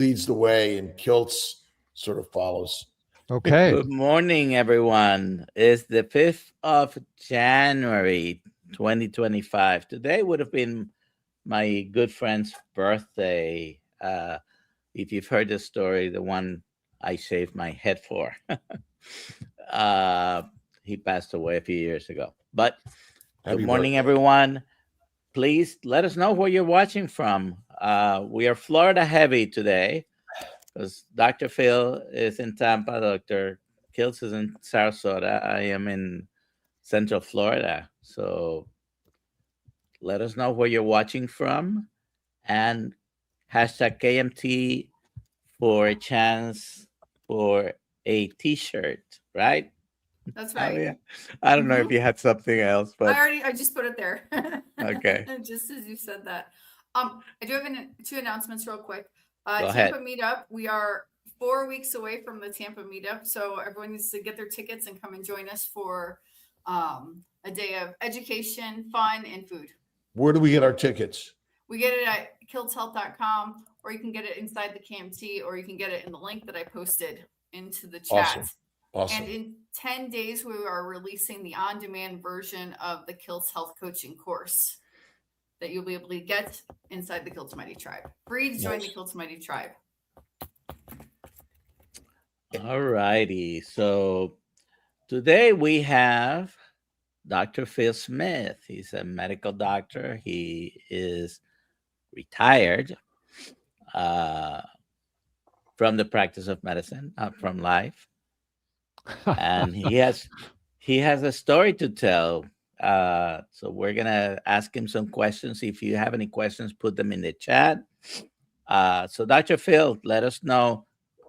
leads the way and Kiltz sort of follows. Okay. Good morning, everyone. It's the 5th of January, 2025. Today would have been my good friend's birthday. If you've heard the story, the one I shaved my head for. uh, he passed away a few years ago. But good Happy morning, birthday. everyone. Please let us know where you're watching from. We are Florida heavy today because Dr. Phil is in Tampa, Dr. Kiltz is in Sarasota. I am in Central Florida. So let us know where you're watching from and hashtag KMT for a chance for a t-shirt, right? That's Oh, right. yeah. I don't know if you had something else, but I just put it there. Okay. Just as you said that. I do have two announcements real quick. Go Tampa ahead. meetup. We are 4 weeks away from the Tampa meetup, so everyone needs to get their tickets and come and join us for a day of education, fun, and food. Where do we get our tickets? We get it at kiltzhealth.com, or you can get it inside the KMT, or you can get it in the link that I posted into the chat. Awesome. And in 10 days, we are releasing the on-demand version of the Kiltz Health Coaching course that you'll be able to get inside the Kiltz Mighty Tribe. Free to join the Kiltz Mighty Tribe. All righty. So today we have Dr. Phil Smith. He's a medical doctor. He is retired from the practice of medicine, from life. And he has a story to tell. So we're gonna ask him some questions. If you have any questions, put them in the chat. So Dr. Phil, let us know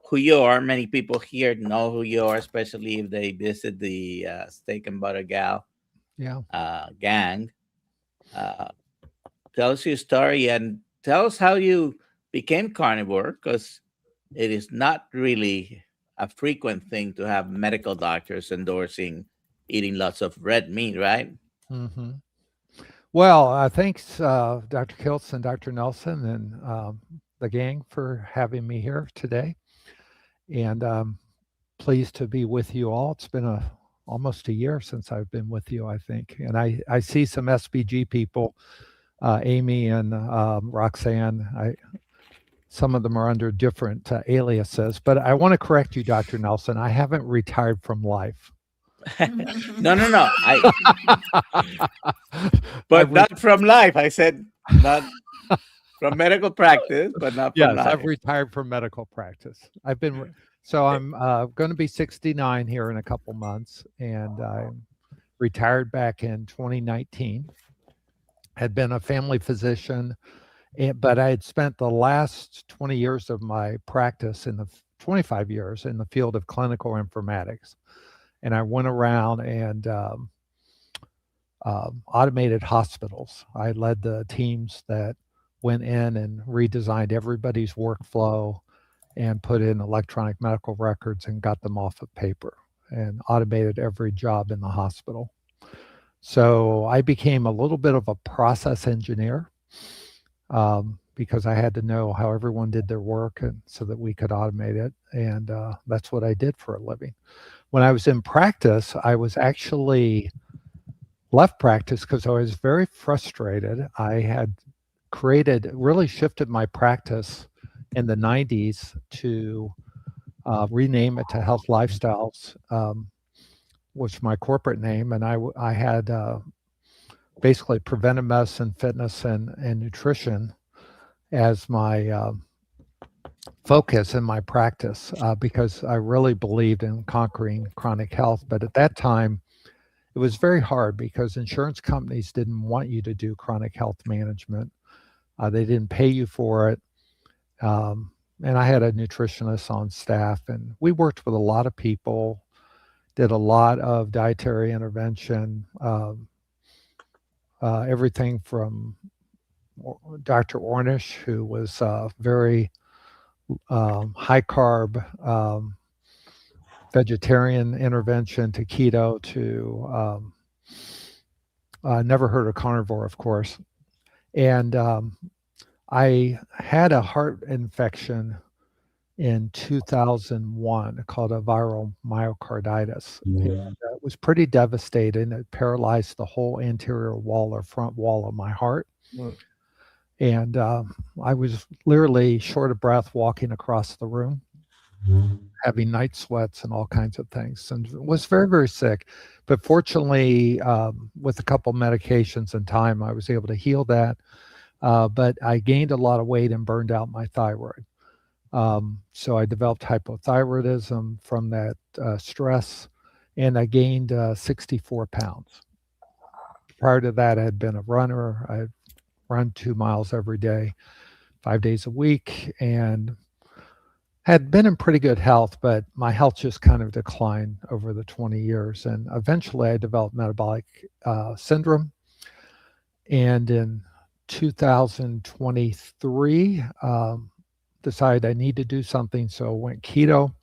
who you are. Many people here know who you are, especially if they visit the Steak and Butter Gal gang. Tell us your story and tell us how you became carnivore, because it is not really a frequent thing to have medical doctors endorsing eating lots of red meat, right? Mm-hmm. Well, thanks, Dr. Kiltz and Dr. Nelson and the gang for having me here today. And pleased to be with you all. It's been almost a year since I've been with you, I think. And I see some SBG people, Amy and Roxanne. Some of them are under different aliases, but I want to correct you, Dr. Nelson. I haven't retired from life. No. But not from life. I said not from medical practice, but not from life. Yes, I've retired from medical practice. I've been so I'm going to be 69 here in a couple months, and I retired back in 2019. Had been a family physician. But I had spent the last 20 years of my practice 25 years in the field of clinical informatics. And I went around and automated hospitals. I led the teams that went in and redesigned everybody's workflow and put in electronic medical records and got them off of paper and automated every job in the hospital. So I became a little bit of a process engineer. Because I had to know how everyone did their work and so that we could automate it. And that's what I did for a living. When I was in practice, I was actually left practice because I was very frustrated. I had really shifted my practice in the 90s to rename it to Health Lifestyles, was my corporate name. And I had basically preventive medicine, fitness, and nutrition as my focus in my practice because I really believed in conquering chronic health. But at that time, it was very hard because insurance companies didn't want you to do chronic health management. They didn't pay you for it. And I had a nutritionist on staff, and we worked with a lot of people, did a lot of dietary intervention, everything from Dr. Ornish, who was very high carb vegetarian intervention, to keto, to never heard of carnivore, of course. And I had a heart infection in 2001 called a viral myocarditis. And it was pretty devastating. It paralyzed the whole anterior wall or front wall of my heart. Mm. And I was literally short of breath walking across the room, having night sweats and all kinds of things, and was very, very sick. But fortunately, with a couple medications and time, I was able to heal that. But I gained a lot of weight and burned out my thyroid. So I developed hypothyroidism from that stress, and I gained 64 pounds. Prior to that, I had been a runner. I run 2 miles every day, 5 days a week, and had been in pretty good health, but my health just kind of declined over the 20 years. And eventually I developed metabolic syndrome. And in 2023, decided I need to do something. So I went keto,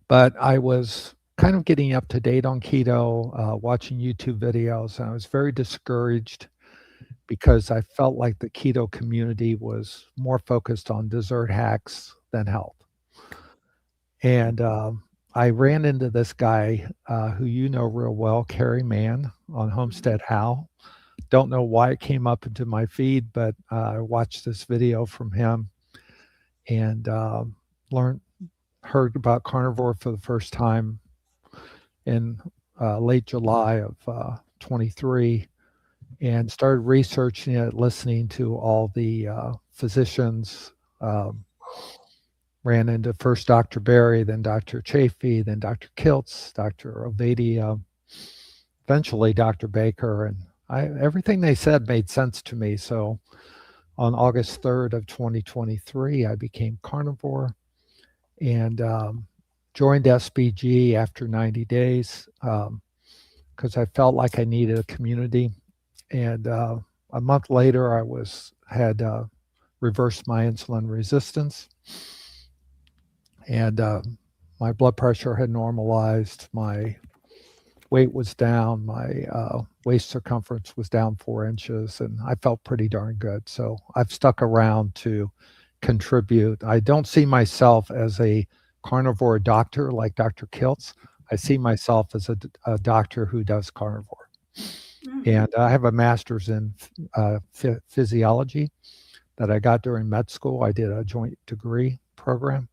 but I was kind of getting up to date on keto, watching YouTube videos, and I was very discouraged because I felt like the keto community was more focused on dessert hacks than health. And I ran into this guy who you know real well, Kerry Mann on Homestead How. Don't know why it came up into my feed, but I watched this video from him and heard about carnivore for the first time in late July of 23, and started researching it, listening to all the physicians. Ran into first Dr. Berry, then Dr. Chafee, then Dr. Kiltz, Dr. Ovadia, eventually Dr. Baker, and everything they said made sense to me. So on August 3rd of 2023, I became carnivore and joined SBG after 90 days because I felt like I needed a community. And a month later, I had reversed my insulin resistance. And my blood pressure had normalized, my weight was down, my waist circumference was down 4 inches, and I felt pretty darn good. So I've stuck around to contribute. I don't see myself as a carnivore doctor like Dr. Kiltz. I see myself as a doctor who does carnivore. And I have a master's in physiology that I got during med school. I did a joint degree program,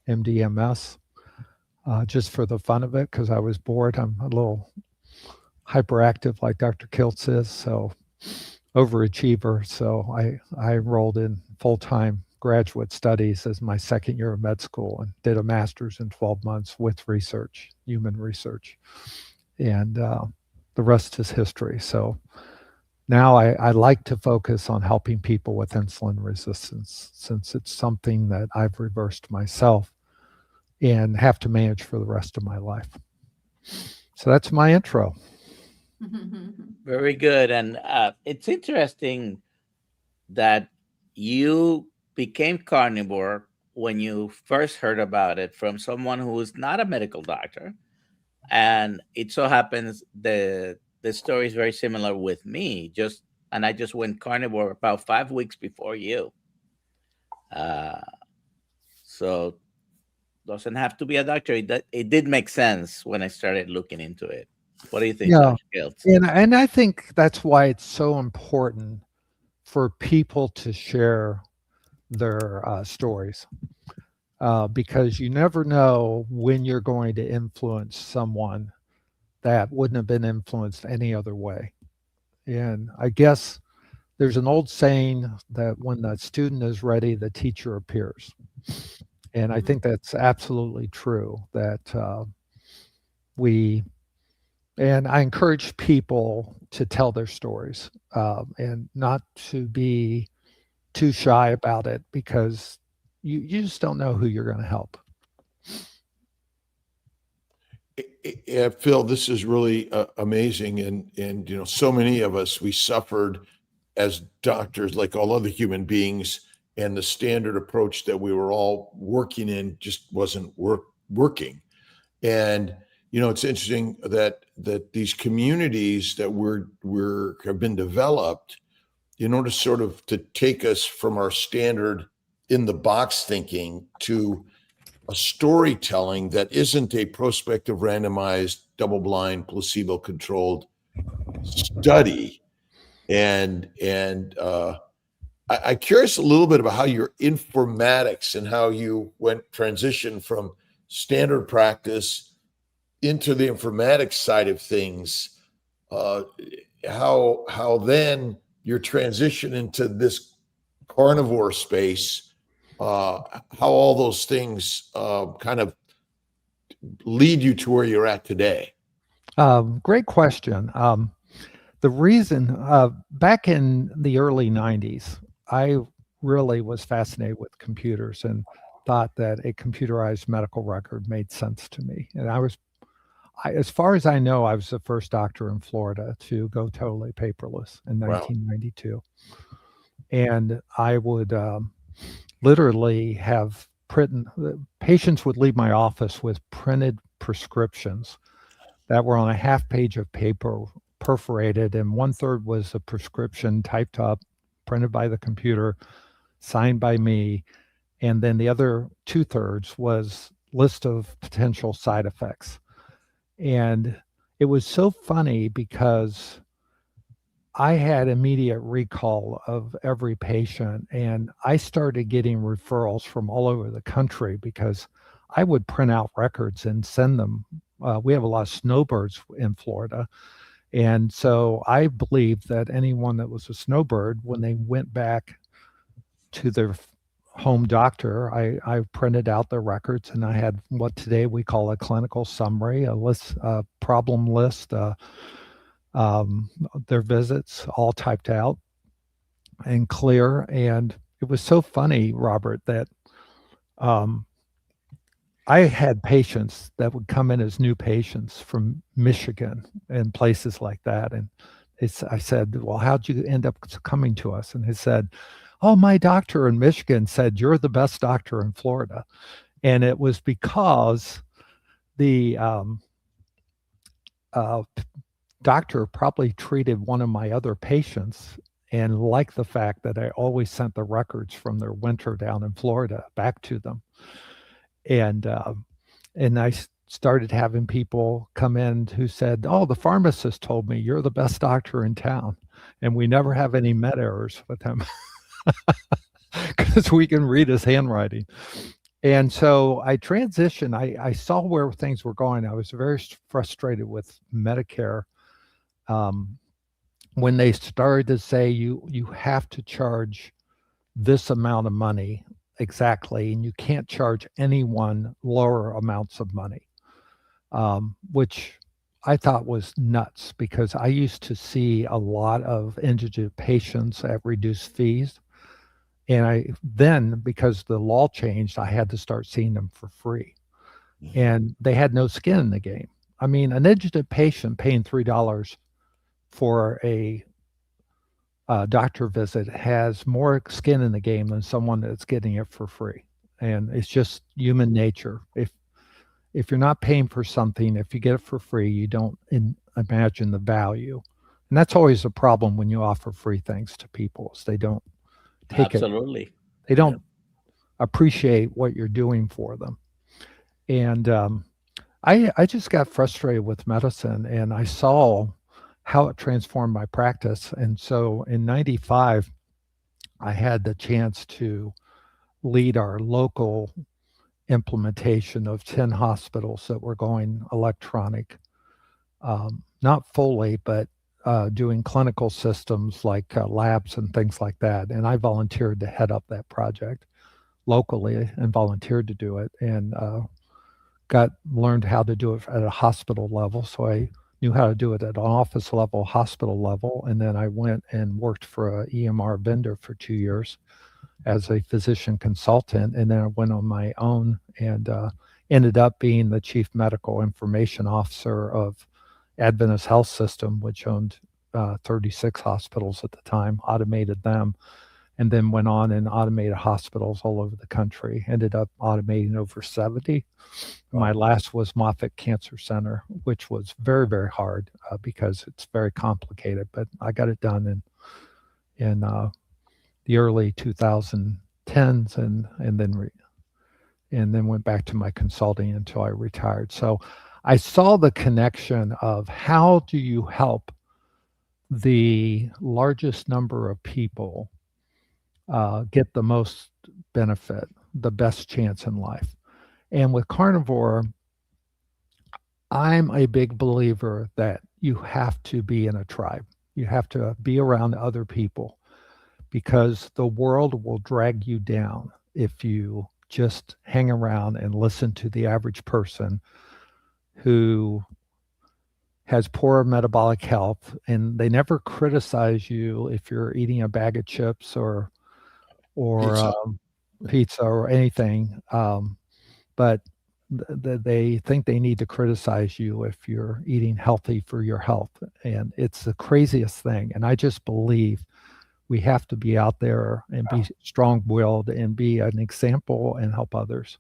MDMS, just for the fun of it, because I was bored. I'm a little hyperactive like Dr. Kiltz is, so overachiever. So I enrolled in full-time graduate studies as my second year of med school and did a master's in 12 months with research, human research. And the rest is history. So now I like to focus on helping people with insulin resistance, since it's something that I've reversed myself and have to manage for the rest of my life. So that's my intro. Very good. And it's interesting that you became carnivore when you first heard about it from someone who is not a medical doctor. And it so happens the story is very similar with me. And I just went carnivore about 5 weeks before you. So doesn't have to be a doctor. It did make sense when I started looking into it. What do you think, Dr. Kiltz? And I think that's why it's so important for people to share their stories, because you never know when you're going to influence someone that wouldn't have been influenced any other way. And I guess there's an old saying that when the student is ready, the teacher appears. And I think that's absolutely true, that and I encourage people to tell their stories and not to be too shy about it, because you just don't know who you're going to help. Yeah, Phil, this is really amazing. And, you know, so many of us, we suffered as doctors, like all other human beings, and the standard approach that we were all working in just wasn't working. And, you know, it's interesting that these communities that have been developed in order to take us from our standard in the box thinking to a storytelling that isn't a prospective, randomized, double-blind, placebo-controlled study. And I'm curious a little bit about how your informatics and how you transitioned from standard practice into the informatics side of things. How then your transition into this carnivore space, how all those things kind of lead you to where you're at today. Great question. The reason, back in the early 90s, I really was fascinated with computers and thought that a computerized medical record made sense to me. And as far as I know, I was the first doctor in Florida to go totally paperless in Wow. 1992. And I would literally have patients would leave my office with printed prescriptions that were on a half page of paper, perforated, and 1/3 was a prescription typed up, printed by the computer, signed by me, and then the other 2/3 was list of potential side effects. And it was so funny because I had immediate recall of every patient, and I started getting referrals from all over the country because I would print out records and send them. We have a lot of snowbirds in Florida. And so I believed that anyone that was a snowbird, when they went back to their home doctor, I printed out their records, and I had what today we call a clinical summary, a list, a problem list, their visits all typed out and clear. And it was so funny, Robert, that I had patients that would come in as new patients from Michigan and places like that. And I said, well, how'd you end up coming to us? And he said, oh, my doctor in Michigan said, you're the best doctor in Florida. And it was because the doctor probably treated one of my other patients and liked the fact that I always sent the records from their winter down in Florida back to them. And I started having people come in who said, oh, the pharmacist told me you're the best doctor in town. And we never have any med errors with him because we can read his handwriting. And so I transitioned. I saw where things were going. I was very frustrated with Medicare when they started to say you have to charge this amount of money exactly, and you can't charge anyone lower amounts of money, which I thought was nuts because I used to see a lot of indigent patients at reduced fees. And then because the law changed, I had to start seeing them for free. And they had no skin in the game. I mean, an indigent patient paying $3 for a doctor visit has more skin in the game than someone that's getting it for free. And it's just human nature. If you're not paying for something, if you get it for free, you don't imagine the value. And that's always a problem when you offer free things to people, is they don't take Absolutely. it. They don't appreciate what you're doing for them. And I just got frustrated with medicine, and I saw how it transformed my practice. And so in 95, I had the chance to lead our local implementation of 10 hospitals that were going electronic, not fully, but doing clinical systems like labs and things like that. And I volunteered to head up that project locally and volunteered to do it, and learned how to do it at a hospital level. So I knew how to do it at an office level, hospital level. And then I went and worked for an EMR vendor for 2 years as a physician consultant. And then I went on my own and ended up being the chief medical information officer of Adventist Health System, which owned 36 hospitals at the time, automated them, and then went on and automated hospitals all over the country. Ended up automating over 70. My last was Moffitt Cancer Center, which was very, very hard because it's very complicated, but I got it done in the early 2010s. tens, and then went back to my consulting until I retired. So I saw the connection of how do you help the largest number of people get the most benefit, the best chance in life. And with carnivore, I'm a big believer that you have to be in a tribe. You have to be around other people, because the world will drag you down if you just hang around and listen to the average person who has poor metabolic health, and they never criticize you if you're eating a bag of chips or Pizza. pizza or anything. But they think they need to criticize you if you're eating healthy for your health. And it's the craziest thing. And I just believe we have to be out there and be strong-willed and be an example and help others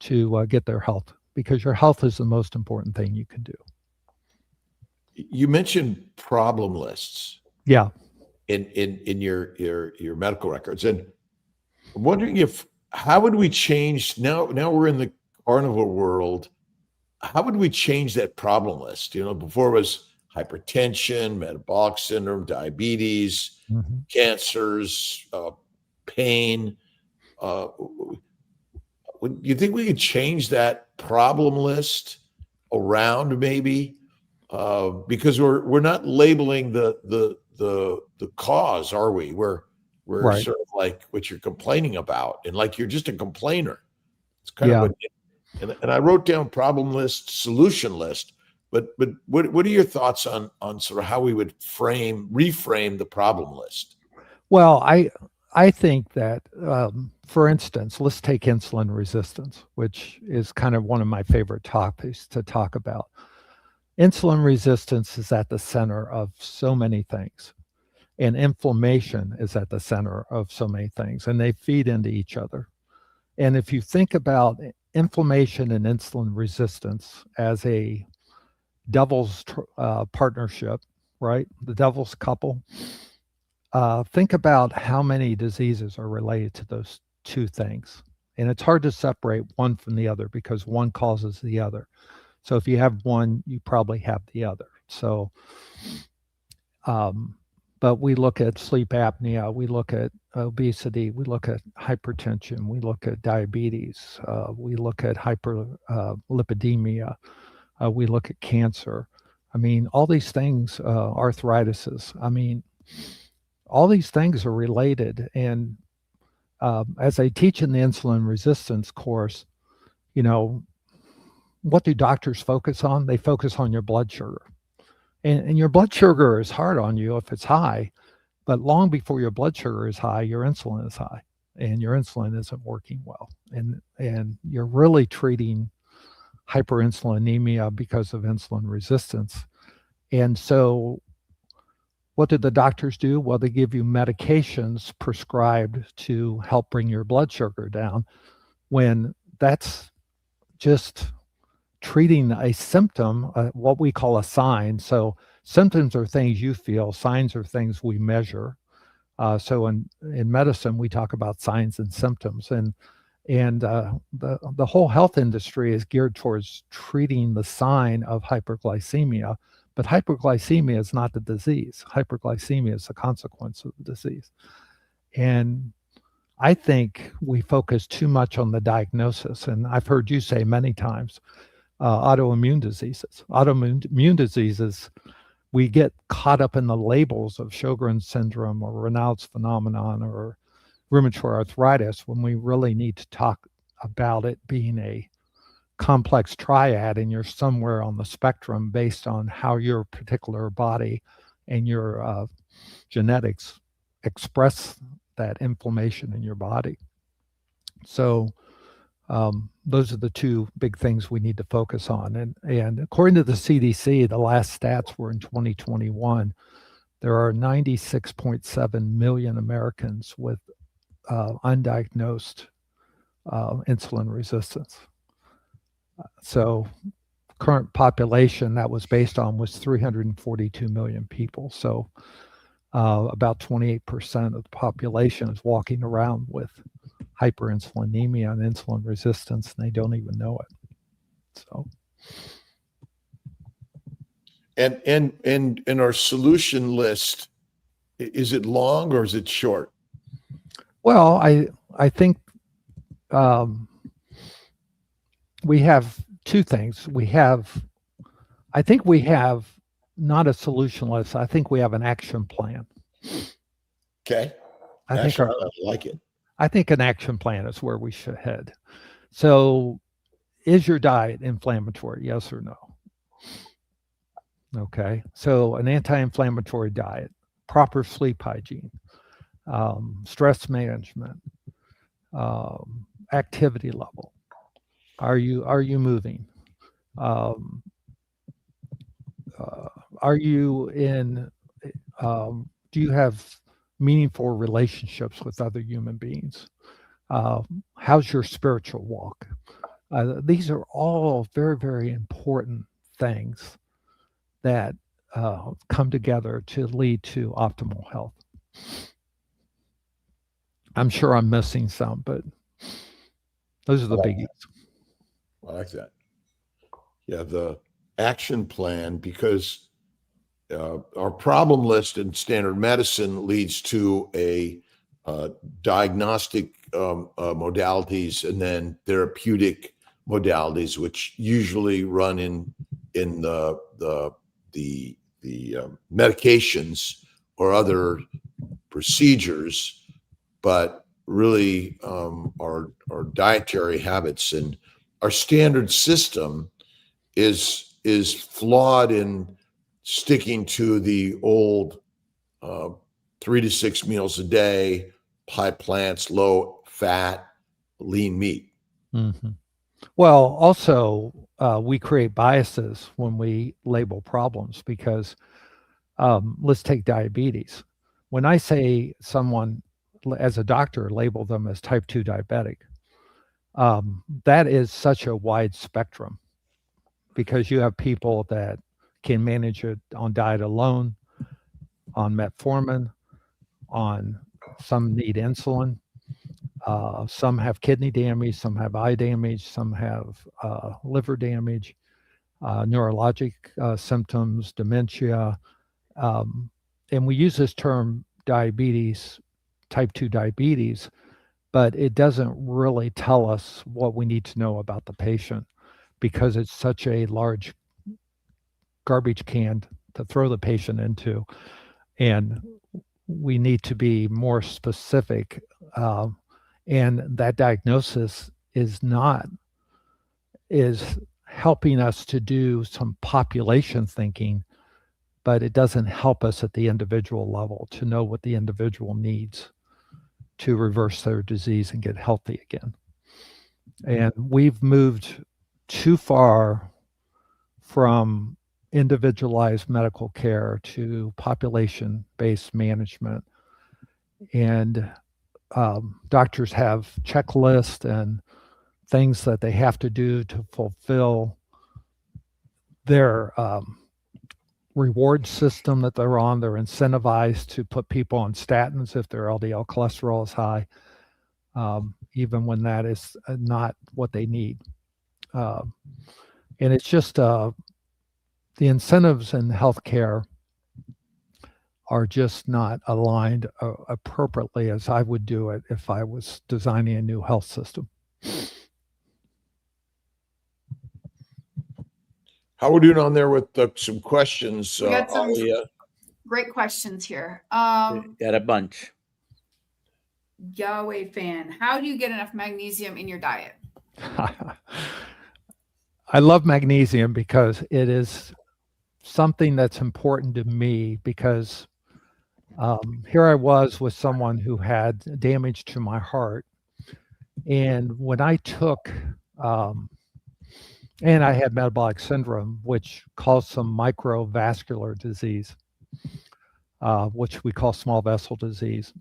to get their health, because your health is the most important thing you can do. You mentioned problem lists. Yeah. In your medical records, and I'm wondering how would we change now we're in the carnivore world, how would we change that problem list? Before it was hypertension, metabolic syndrome, diabetes, cancers, pain. Do you think we could change that problem list around maybe? Because we're not labeling the cause, are we? We're Right. sort of like what you're complaining about, and like you're just a complainer. It's kind of and I wrote down problem list, solution list. But what are your thoughts on sort of how we would reframe the problem list? Well, I think that, for instance, let's take insulin resistance, which is kind of one of my favorite topics to talk about. Insulin resistance is at the center of so many things, and inflammation is at the center of so many things, and they feed into each other. And if you think about inflammation and insulin resistance as a devil's partnership, right? The devil's couple. Think about how many diseases are related to those two things. And it's hard to separate one from the other because one causes the other. So if you have one, you probably have the other. So, but we look at sleep apnea, we look at obesity, we look at hypertension, we look at diabetes, we look at hyperlipidemia, we look at cancer. I mean, all these things, arthritises, I mean, all these things are related. And as I teach in the insulin resistance course, what do doctors focus on? They focus on your blood sugar. And your blood sugar is hard on you if it's high, but long before your blood sugar is high, your insulin is high, and your insulin isn't working well. And you're really treating hyperinsulinemia because of insulin resistance. And so what do the doctors do? Well, they give you medications prescribed to help bring your blood sugar down, when that's just treating a symptom, what we call a sign. So symptoms are things you feel, signs are things we measure. So in medicine, we talk about signs and symptoms, and the whole health industry is geared towards treating the sign of hyperglycemia, but hyperglycemia is not the disease. Hyperglycemia is the consequence of the disease. And I think we focus too much on the diagnosis, and I've heard you say many times, autoimmune diseases. Autoimmune diseases, we get caught up in the labels of Sjogren's syndrome or Raynaud's phenomenon or rheumatoid arthritis, when we really need to talk about it being a complex triad, and you're somewhere on the spectrum based on how your particular body and your genetics express that inflammation in your body. So those are the two big things we need to focus on. And according to the CDC, the last stats were in 2021, there are 96.7 million Americans with undiagnosed insulin resistance. So current population that was based on was 342 million people. So about 28% of the population is walking around with hyperinsulinemia and insulin resistance, and they don't even know it. So, and our solution list, is it long or is it short? well, I think we have two things. I think we have not a solution list. I think we have an action plan. Okay. I think Actually, I like it. I think an action plan is where we should head. So, is your diet inflammatory? Yes or no? Okay. So, an anti-inflammatory diet, proper sleep hygiene, stress management, activity level. Are you moving? Are you in? Do you have meaningful relationships with other human beings? How's your spiritual walk? These are all very, very important things that come together to lead to optimal health. I'm sure I'm missing some, but those are the biggies. I like that. Yeah, the action plan, because our problem list in standard medicine leads to a diagnostic modalities and then therapeutic modalities, which usually run in the medications or other procedures, but really our dietary habits and our standard system is flawed in sticking to the old 3 to 6 meals a day, high plants, low fat, lean meat. Mm-hmm. Well, also, we create biases when we label problems because let's take diabetes. When I say someone, as a doctor, label them as type 2 diabetic, that is such a wide spectrum because you have people that can manage it on diet alone, on metformin, on some need insulin. Some have kidney damage, some have eye damage, some have liver damage, neurologic symptoms, dementia. And we use this term diabetes, type 2 diabetes, but it doesn't really tell us what we need to know about the patient because it's such a large garbage can to throw the patient into. And we need to be more specific. And that diagnosis is helping us to do some population thinking, but it doesn't help us at the individual level to know what the individual needs to reverse their disease and get healthy again. And we've moved too far from individualized medical care to population-based management. And doctors have checklists and things that they have to do to fulfill their reward system that they're on. They're incentivized to put people on statins if their LDL cholesterol is high, even when that is not what they need. And it's just the incentives in healthcare are just not aligned appropriately as I would do it if I was designing a new health system. How are we doing on there with some questions? We got some Alia? great questions here. Got a bunch. Yahweh fan, how do you get enough magnesium in your diet? I love magnesium because it is something that's important to me because here I was with someone who had damage to my heart. And when I took, and I had metabolic syndrome, which caused some microvascular disease, which we call small vessel disease,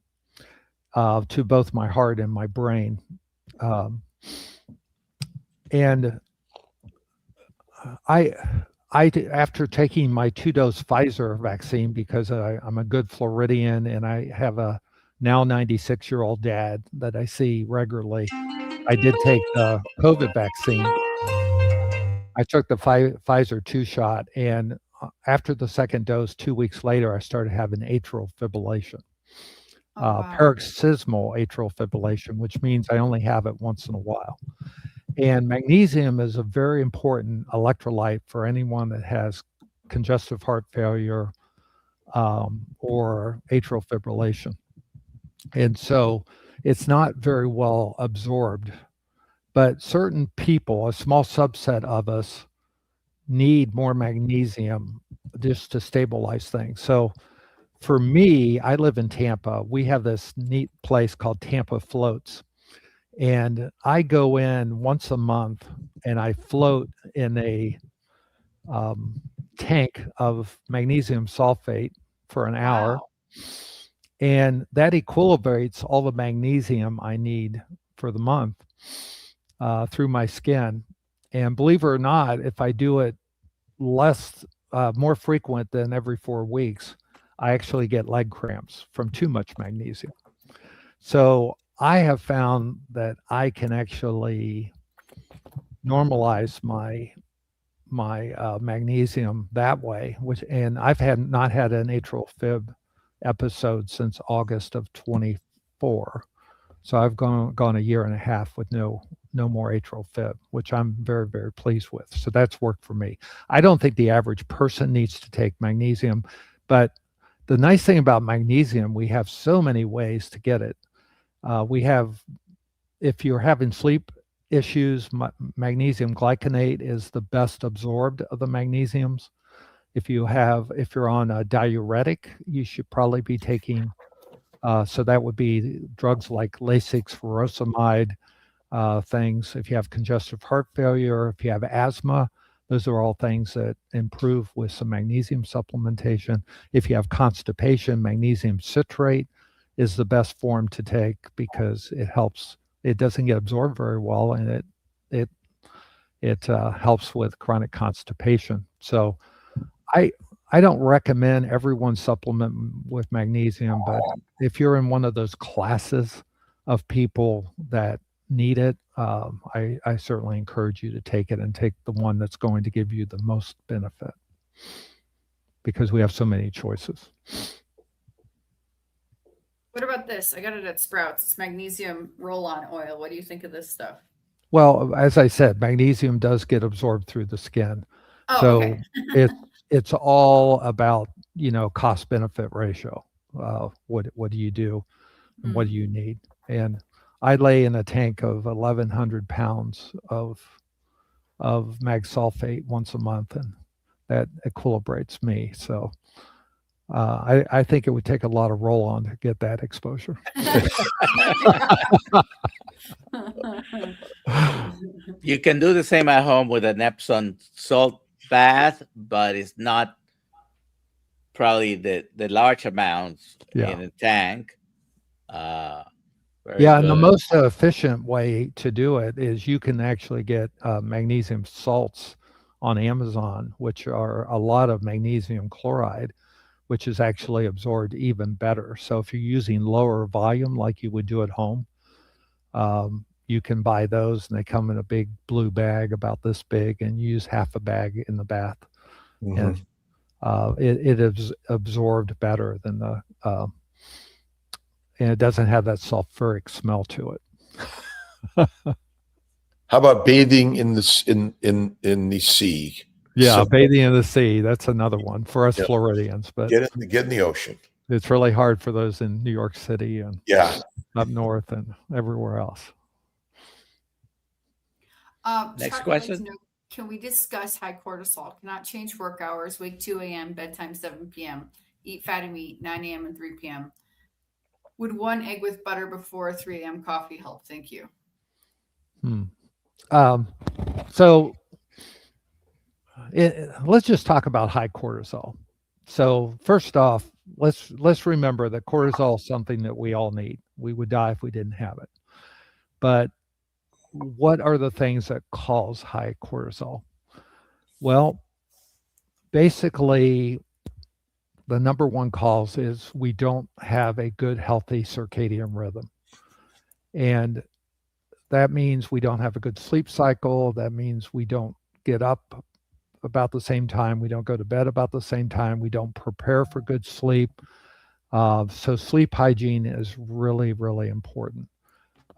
to both my heart and my brain. And I, after taking my 2-dose Pfizer vaccine, because I'm a good Floridian and I have a now 96-year-old dad that I see regularly. I did take the COVID vaccine. I took the Pfizer 2-shot, and after the second dose, 2 weeks later, I started having atrial fibrillation, Wow. paroxysmal atrial fibrillation, which means I only have it once in a while. And magnesium is a very important electrolyte for anyone that has congestive heart failure or atrial fibrillation. And so it's not very well absorbed, but certain people, a small subset of us, need more magnesium just to stabilize things. So for me, I live in Tampa. We have this neat place called Tampa Floats. And I go in once a month and I float in a tank of magnesium sulfate for an hour. Wow. And that equilibrates all the magnesium I need for the month through my skin. And believe it or not, if I do it more frequent than every 4 weeks, I actually get leg cramps from too much magnesium. So I have found that I can actually normalize my magnesium that way, and I've not had an atrial fib episode since August of 24. So I've gone a year and a half with no more atrial fib, which I'm very, very pleased with. So that's worked for me. I don't think the average person needs to take magnesium, but the nice thing about magnesium, we have so many ways to get it. If you're having sleep issues, magnesium glycinate is the best absorbed of the magnesiums. If you're on a diuretic, you should probably be taking, so that would be drugs like Lasix, furosemide, things. If you have congestive heart failure, if you have asthma, those are all things that improve with some magnesium supplementation. If you have constipation, magnesium citrate is the best form to take because it helps. It doesn't get absorbed very well, and it helps with chronic constipation. So I don't recommend everyone supplement with magnesium, but if you're in one of those classes of people that need it, I certainly encourage you to take it and take the one that's going to give you the most benefit because we have so many choices. What about this? I got it at Sprouts. It's magnesium roll-on oil. What do you think of this stuff? Well, as I said, magnesium does get absorbed through the skin. Oh, So okay. it's all about, cost benefit ratio. What do you do and what do you need? And I lay in a tank of 1,100 pounds of mag sulfate once a month, and that equilibrates me. So I think it would take a lot of roll-on to get that exposure. You can do the same at home with an Epsom salt bath, but it's not probably the large amounts in a tank. And the most efficient way to do it is you can actually get magnesium salts on Amazon, which are a lot of magnesium chloride, which is actually absorbed even better. So if you're using lower volume like you would do at home, you can buy those, and they come in a big blue bag about this big, and you use half a bag in the bath. And it is absorbed better than and it doesn't have that sulfuric smell to it. How about bathing in the sea? Yeah, So, bathing in the sea. That's another one for us Floridians, but get in the ocean. It's really hard for those in New York City and up north and everywhere else. Next question. Can we discuss high cortisol? Cannot change work hours, wake 2 a.m., bedtime 7 p.m., eat fatty meat 9 a.m. and 3 p.m. Would one egg with butter before 3 a.m. coffee help? Thank you. So let's just talk about high cortisol. So first off, let's remember that cortisol is something that we all need. We would die if we didn't have it. But what are the things that cause high cortisol? Well, basically, the number one cause is we don't have a good, healthy circadian rhythm. And that means we don't have a good sleep cycle. That means we don't get up about the same time. We don't go to bed about the same time. We don't prepare for good sleep. So sleep hygiene is really, really important.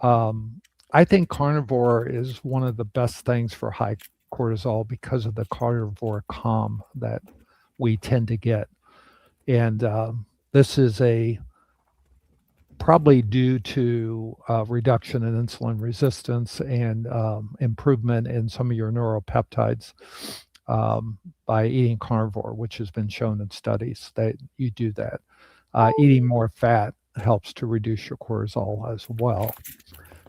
I think carnivore is one of the best things for high cortisol because of the carnivore calm that we tend to get. And this is probably due to reduction in insulin resistance and improvement in some of your neuropeptides by eating carnivore, which has been shown in studies that you do that. Eating more fat helps to reduce your cortisol as well.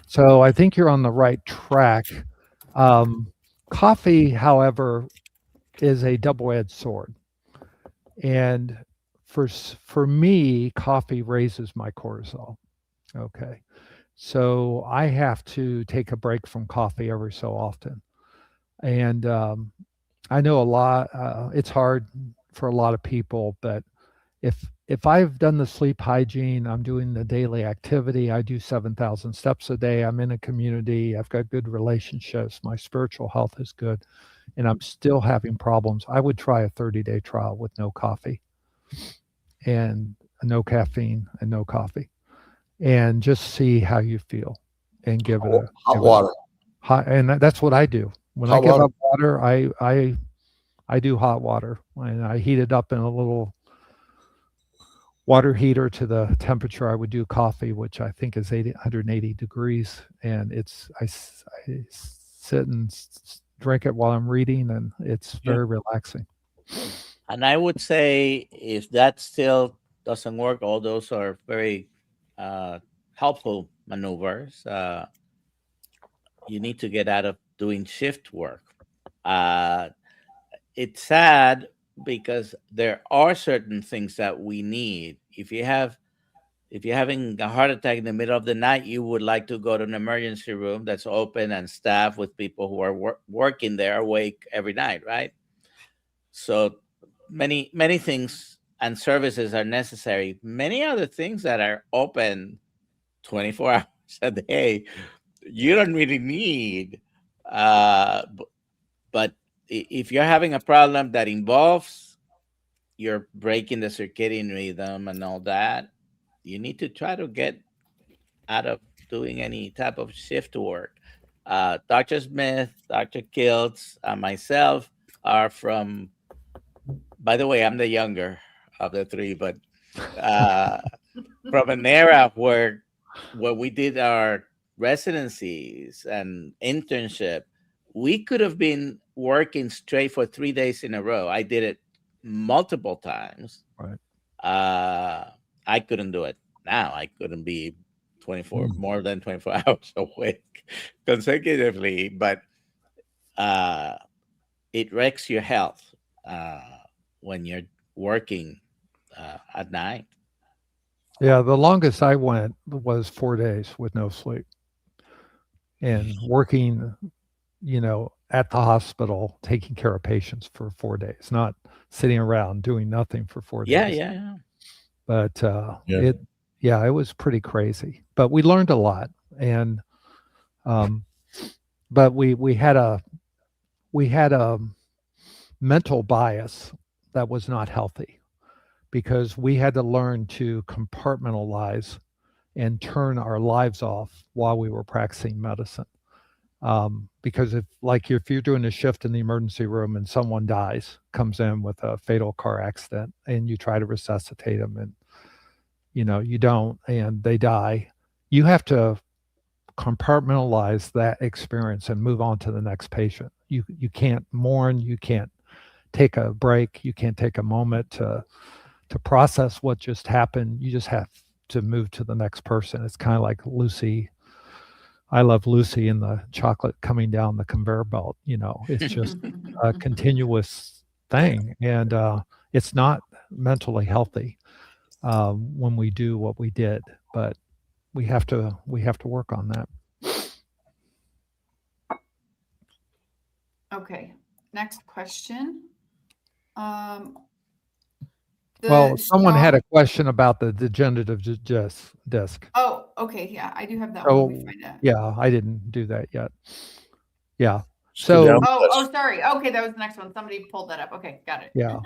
So I think you're on the right track. Coffee, however, is a double-edged sword. And for me, coffee raises my cortisol. Okay. So I have to take a break from coffee every so often. And I know it's hard for a lot of people, but if I've done the sleep hygiene, I'm doing the daily activity, I do 7,000 steps a day, I'm in a community, I've got good relationships, my spiritual health is good, and I'm still having problems, I would try a 30-day trial with no coffee and no caffeine and no coffee, and just see how you feel and give it a hot water. And that's what I do. When I give up water, I do hot water, and I heat it up in a little water heater to the temperature I would do coffee, which I think is 180 degrees. And I sit and drink it while I'm reading, and it's very relaxing. And I would say if that still doesn't work, all those are very helpful maneuvers. You need to get out of doing shift work. It's sad because there are certain things that we need. If you're having a heart attack in the middle of the night, you would like to go to an emergency room that's open and staffed with people who are working there awake every night, right? So many things and services are necessary. Many other things that are open 24 hours a day, you don't really need. But if you're having a problem that involves you're breaking the circadian rhythm and all that, you need to try to get out of doing any type of shift work. Dr. Smith, Dr. Kiltz, and myself are from, by the way, I'm the younger of the three, but from an era where we did our residencies and internship, we could have been working straight for 3 days in a row. I did it multiple times. Right. I couldn't do it now. I couldn't be more than 24 hours awake consecutively, but it wrecks your health when you're working at night. Yeah, the longest I went was 4 days with no sleep and working, at the hospital, taking care of patients for 4 days, not sitting around doing nothing for 4 days. Yeah. But it was pretty crazy. But we learned a lot, and but we had a mental bias that was not healthy, because we had to learn to compartmentalize and turn our lives off while we were practicing medicine. Because if you're doing a shift in the emergency room and someone comes in with a fatal car accident, and you try to resuscitate them, and you don't, and they die, you have to compartmentalize that experience and move on to the next patient. You can't mourn, you can't take a break, you can't take a moment to process what just happened. You just have to move to the next person. It's kind of like Lucy. I love Lucy and the chocolate coming down the conveyor belt. It's just a continuous thing, and it's not mentally healthy when we do what we did. But we have to work on that. Okay, next question. Well, someone had a strong- question about the degenerative disc. Oh, okay. Yeah, I do have that one. Let me So, find that. yeah, I didn't do that yet. Yeah. Just go down So, the Oh, list. sorry. Okay, that was the next one. Somebody pulled that up. Okay, got it. yeah,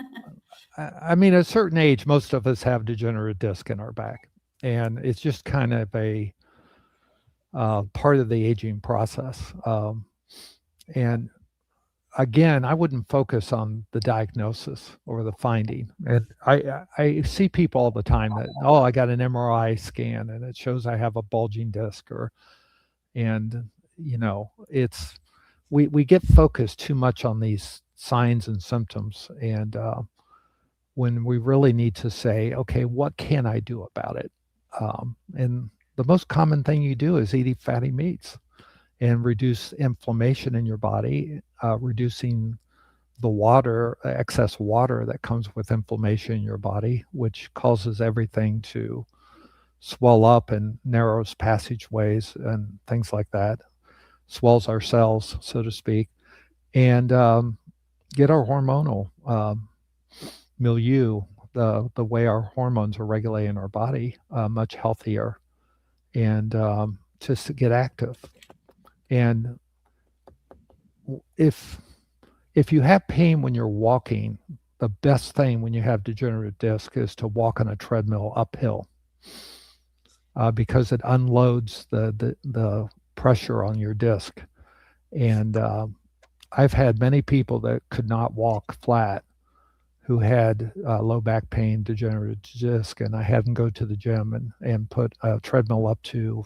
I mean, at a certain age, most of us have degenerative disc in our back, and it's just kind of a part of the aging process. And again, I wouldn't focus on the diagnosis or the finding. And I see people all the time that, oh, I got an MRI scan and it shows I have a bulging disc, and it's we get focused too much on these signs and symptoms, and when we really need to say, okay, what can I do about it? And the most common thing you do is eating fatty meats and reduce inflammation in your body, reducing the excess water that comes with inflammation in your body, which causes everything to swell up and narrows passageways and things like that, swells our cells, so to speak, and get our hormonal milieu, the way our hormones are regulating our body, much healthier, and just to get active. And if you have pain when you're walking, the best thing when you have degenerative disc is to walk on a treadmill uphill, because it unloads the pressure on your disc. And I've had many people that could not walk flat who had low back pain, degenerative disc, and I had them go to the gym and put a treadmill up to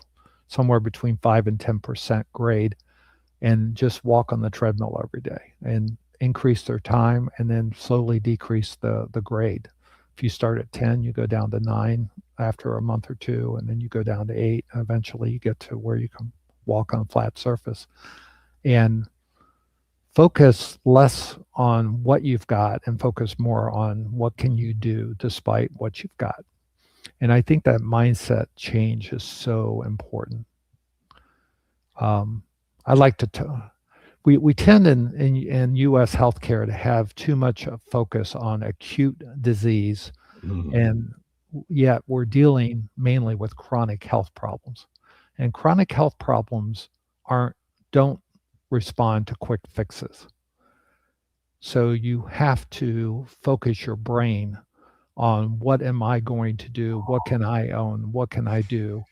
somewhere between 5 and 10% grade and just walk on the treadmill every day and increase their time and then slowly decrease the grade. If you start at 10, you go down to 9 after a month or two, and then you go down to 8. And eventually you get to where you can walk on a flat surface. And focus less on what you've got and focus more on what can you do despite what you've got. And I think that mindset change is so important. I like to we tend in U.S. healthcare to have too much focus on acute disease, and yet we're dealing mainly with chronic health problems. And chronic health problems don't respond to quick fixes. So you have to focus your brain on what am I going to do? What can I own? What can I do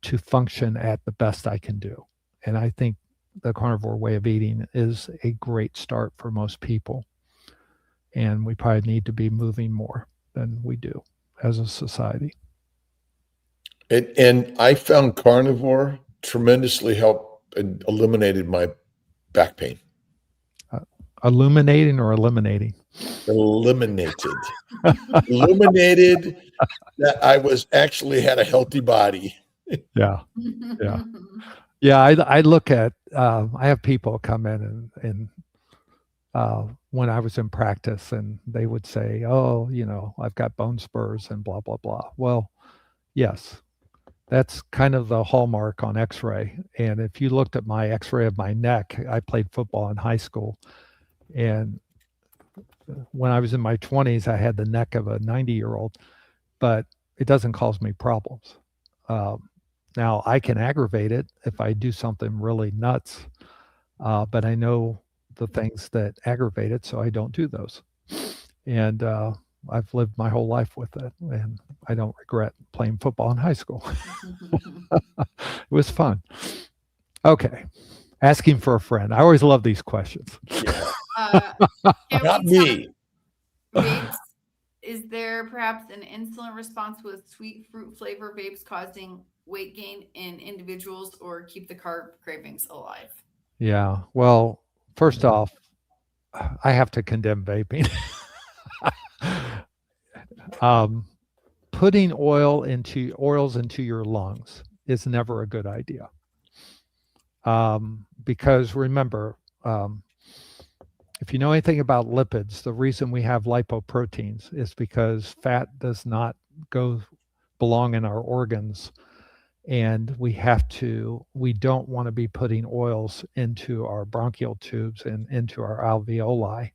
to function at the best I can do? And I think the carnivore way of eating is a great start for most people. And we probably need to be moving more than we do as a society. And I found carnivore tremendously helped and eliminated my back pain. Illuminating or eliminating? Eliminated. Illuminated that I was actually had a healthy body. Yeah. Yeah. Yeah. I look at, I have people come in and when I was in practice and they would say, oh, I've got bone spurs and blah, blah, blah. Well, yes, that's kind of the hallmark on x-ray. And if you looked at my x-ray of my neck, I played football in high school. And when I was in my 20s, I had the neck of a 90-year-old, but it doesn't cause me problems. Now, I can aggravate it if I do something really nuts, but I know the things that aggravate it, so I don't do those. And I've lived my whole life with it, and I don't regret playing football in high school. It was fun. Okay. Asking for a friend. I always love these questions. Not me. Vapes, is there perhaps an insulin response with sweet fruit flavor vapes causing weight gain in individuals or keep the carb cravings alive? Yeah. Well, first off, I have to condemn vaping. Putting oils into your lungs is never a good idea. Because remember, if you know anything about lipids, the reason we have lipoproteins is because fat does not belong in our organs. And we don't want to be putting oils into our bronchial tubes and into our alveoli.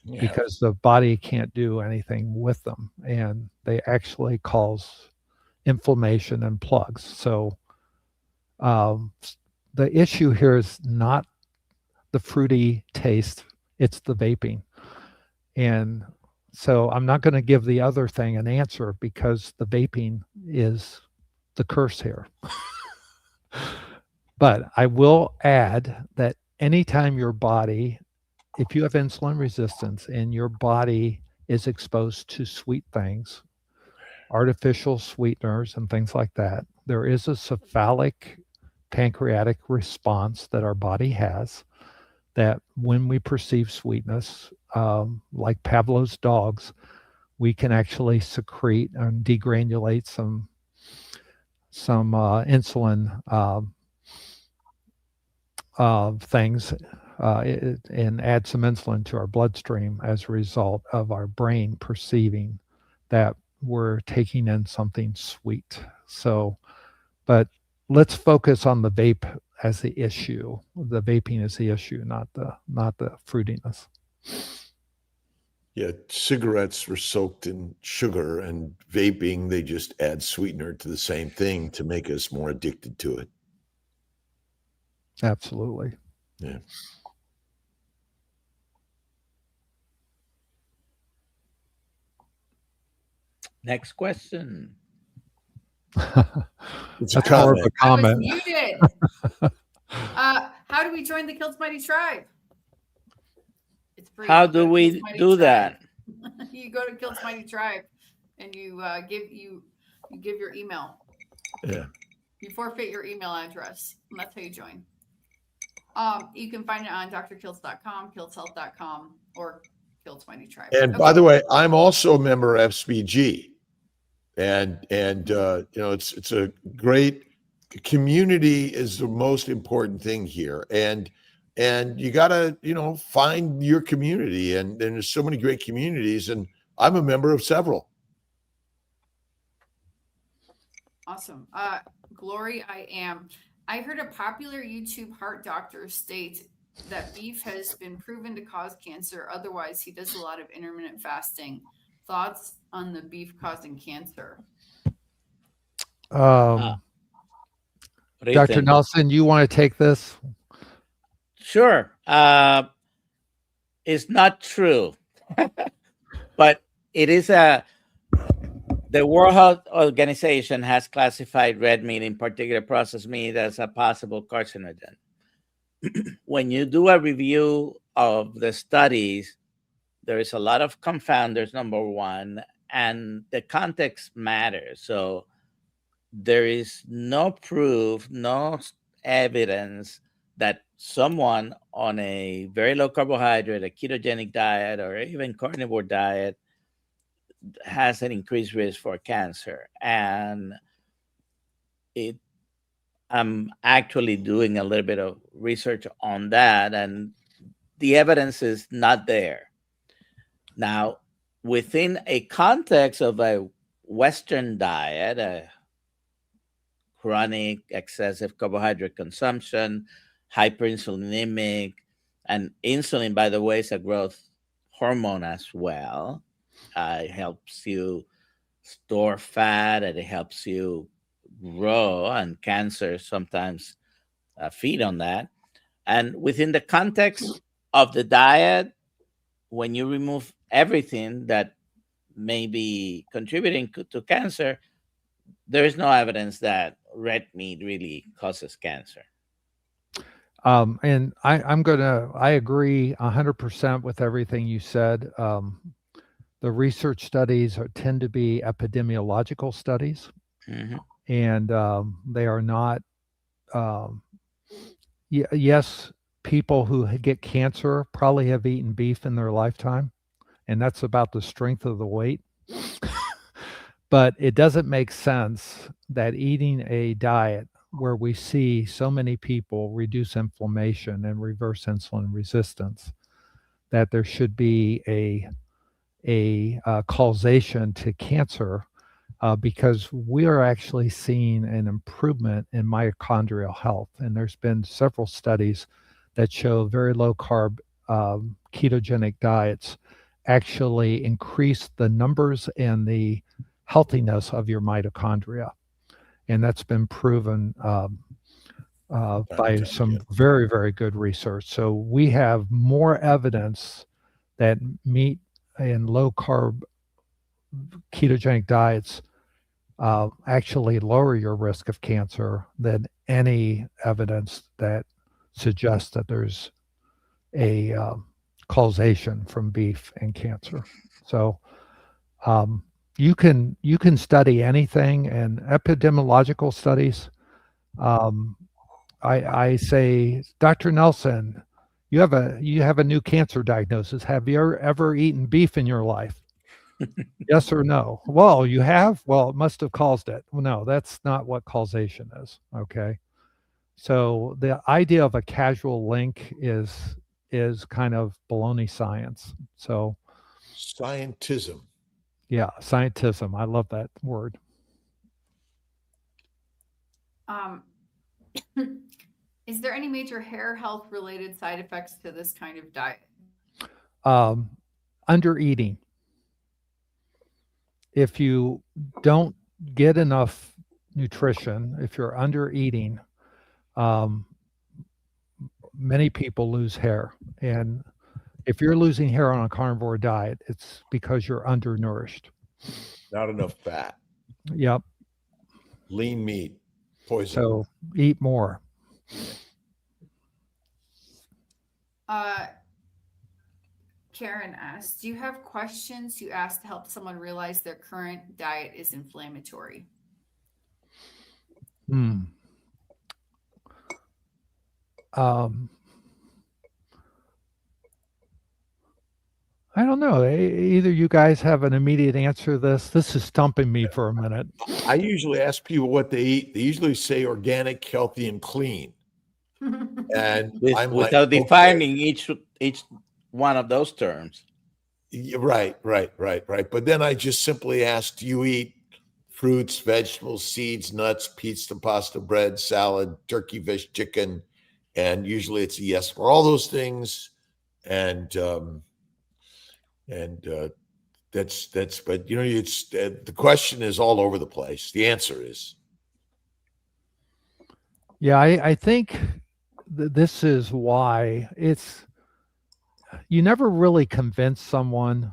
Yeah. because the body can't do anything with them, and they actually cause inflammation and plugs. So the issue here is not the fruity taste, it's the vaping. And so I'm not going to give the other thing an answer because the vaping is the curse here. But I will add that anytime your body, if you have insulin resistance and your body is exposed to sweet things, artificial sweeteners and things like that, there is a cephalic pancreatic response that our body has, that when we perceive sweetness, like Pavlov's dogs, we can actually secrete and degranulate some insulin things and add some insulin to our bloodstream as a result of our brain perceiving that we're taking in something sweet. So, but let's focus on the vape as the issue. The vaping is the issue, not the fruitiness. Yeah, cigarettes were soaked in sugar, and vaping, they just add sweetener to the same thing to make us more addicted to it. Absolutely. Yeah. Next question. It's a That's more of comment. a comment. I was muted. How do we join the Kiltz Mighty Tribe? It's free. How Go do to we Kiltz Mighty do Tribe. that? You go to Kiltz Mighty Tribe, and you give your email. Yeah. You forfeit your email address, and that's how you join. You can find it on drkiltz.com, kiltzhealth.com, or Kiltz Mighty Tribe. And by the way, I'm also a member of FSBG, and it's a great community is the most important thing here, and you gotta find your community, and there's so many great communities, and I'm a member of several. Awesome. Glory, I am. I heard a popular YouTube heart doctor state that beef has been proven to cause cancer. Otherwise, he does a lot of intermittent fasting. Thoughts on the beef causing cancer? What do you Dr. think? Nelson, you want to take this? Sure. It's not true, but it is the World Health Organization has classified red meat, in particular processed meat, as a possible carcinogen. When you do a review of the studies, there is a lot of confounders, number one, and the context matters. So there is no proof, no evidence that someone on a very low carbohydrate, a ketogenic diet, or even carnivore diet has an increased risk for cancer. And I'm actually doing a little bit of research on that, and the evidence is not there. Now, within a context of a Western diet, a chronic excessive carbohydrate consumption, hyperinsulinemic, and insulin, by the way, is a growth hormone as well. It helps you store fat, and it helps you grow, and cancer sometimes feed on that. And within the context of the diet, when you remove everything that may be contributing to cancer, there is no evidence that red meat really causes cancer. And I agree 100% with everything you said. The research studies tend to be epidemiological studies, and they are not. Yes, people who get cancer probably have eaten beef in their lifetime, and that's about the strength of the weight. But it doesn't make sense that eating a diet where we see so many people reduce inflammation and reverse insulin resistance, that there should be a causation to cancer, because we are actually seeing an improvement in mitochondrial health. And there's been several studies that show very low carb ketogenic diets actually increase the numbers and the healthiness of your mitochondria. And that's been proven by some very, very good research. So we have more evidence that meat and low carb ketogenic diets actually lower your risk of cancer than any evidence that suggests that there's a causation from beef and cancer. So you can study anything, and epidemiological studies. I say, Dr. Nelson, you have a new cancer diagnosis. Have you ever eaten beef in your life? Yes or no? Well, you have? Well, it must have caused it. Well, no, that's not what causation is. Okay. So the idea of a causal link is kind of baloney science. So Scientism. yeah, scientism. I love that word. Is there any major hair health related side effects to this kind of diet? Under eating. If you don't get enough nutrition, if you're under eating, many people lose hair. And if you're losing hair on a carnivore diet, it's because you're undernourished. Not enough fat. Yep. Lean meat. Poison. So eat more. Karen asks, do you have questions you ask to help someone realize their current diet is inflammatory? I don't know. Either you guys have an immediate answer to this. This is stumping me for a minute. I usually ask people what they eat. They usually say organic, healthy, and clean. And I'm without like, defining each one of those terms. Right. But then I just simply ask, do you eat fruits, vegetables, seeds, nuts, pizza, pasta, bread, salad, turkey, fish, chicken? And usually it's a yes for all those things. And that's, but it's the question is all over the place. The answer is. Yeah, I think this is why you never really convince someone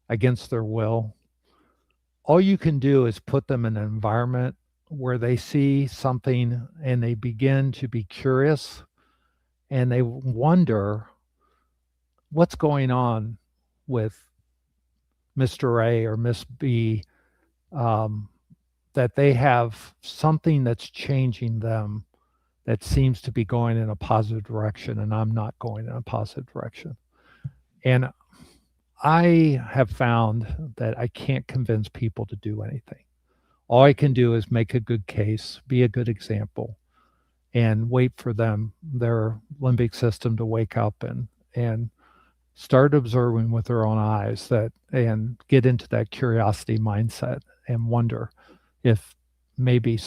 against their will. All you can do is put them in an environment where they see something and they begin to be curious and they wonder what's going on with Mr. A or Miss B, that they have something that's changing them that seems to be going in a positive direction, and I'm not going in a positive direction. And I have found that I can't convince people to do anything. All I can do is make a good case, be a good example, and wait for their limbic system to wake up and start observing with their own eyes and get into that curiosity mindset and wonder if maybe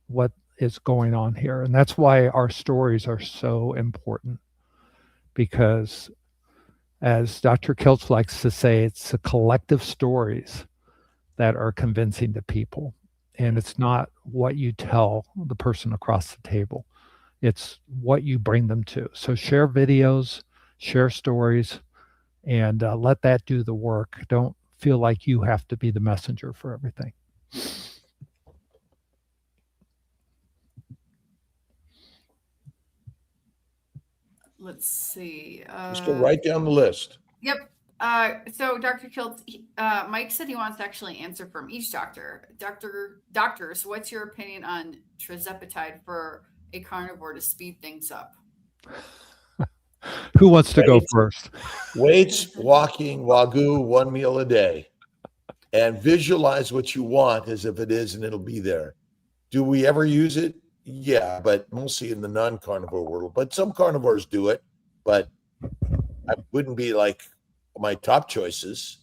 what is going on here. And that's why our stories are so important, because as Dr. Kiltz likes to say, it's the collective stories that are convincing to people. And it's not what you tell the person across the table. It's what you bring them to. So share videos, share stories, and let that do the work. Don't feel like you have to be the messenger for everything. Let's see. Let's go right down the list. Yep. So Dr. Kiltz, Mike said he wants to actually answer from each doctor. Doctors, what's your opinion on tirzepatide for a carnivore to speed things up? Who wants to go first? Weights, walking, wagyu, 1 meal a day. And visualize what you want as if it is, and it'll be there. Do we ever use it? Yeah, but mostly in the non-carnivore world. But some carnivores do it, but I wouldn't be like my top choices.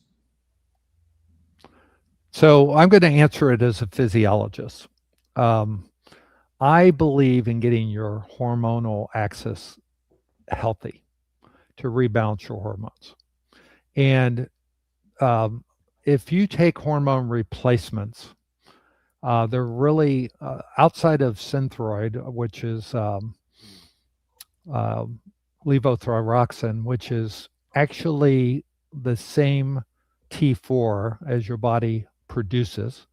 So I'm going to answer it as a physiologist. I believe in getting your hormonal axis healthy to rebalance your hormones. And if you take hormone replacements, they're really outside of Synthroid, which is levothyroxine, which is actually the same T4 as your body produces,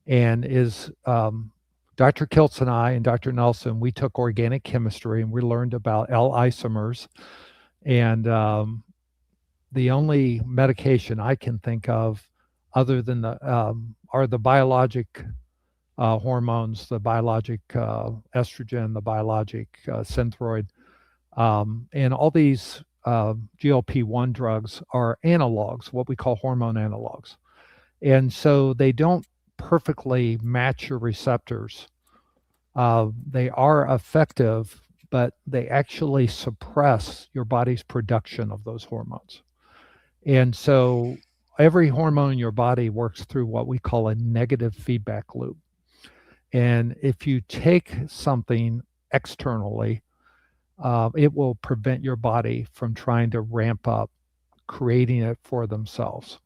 and is Dr. Kiltz and I and Dr. Nelson, we took organic chemistry and we learned about L isomers. And the only medication I can think of other than are the biologic hormones, the biologic estrogen, the biologic Synthroid, and all these GLP-1 drugs are analogs, what we call hormone analogs. And so they don't perfectly match your receptors. They are effective, but they actually suppress your body's production of those hormones. And so every hormone in your body works through what we call a negative feedback loop. And if you take something externally, it will prevent your body from trying to ramp up creating it for themselves.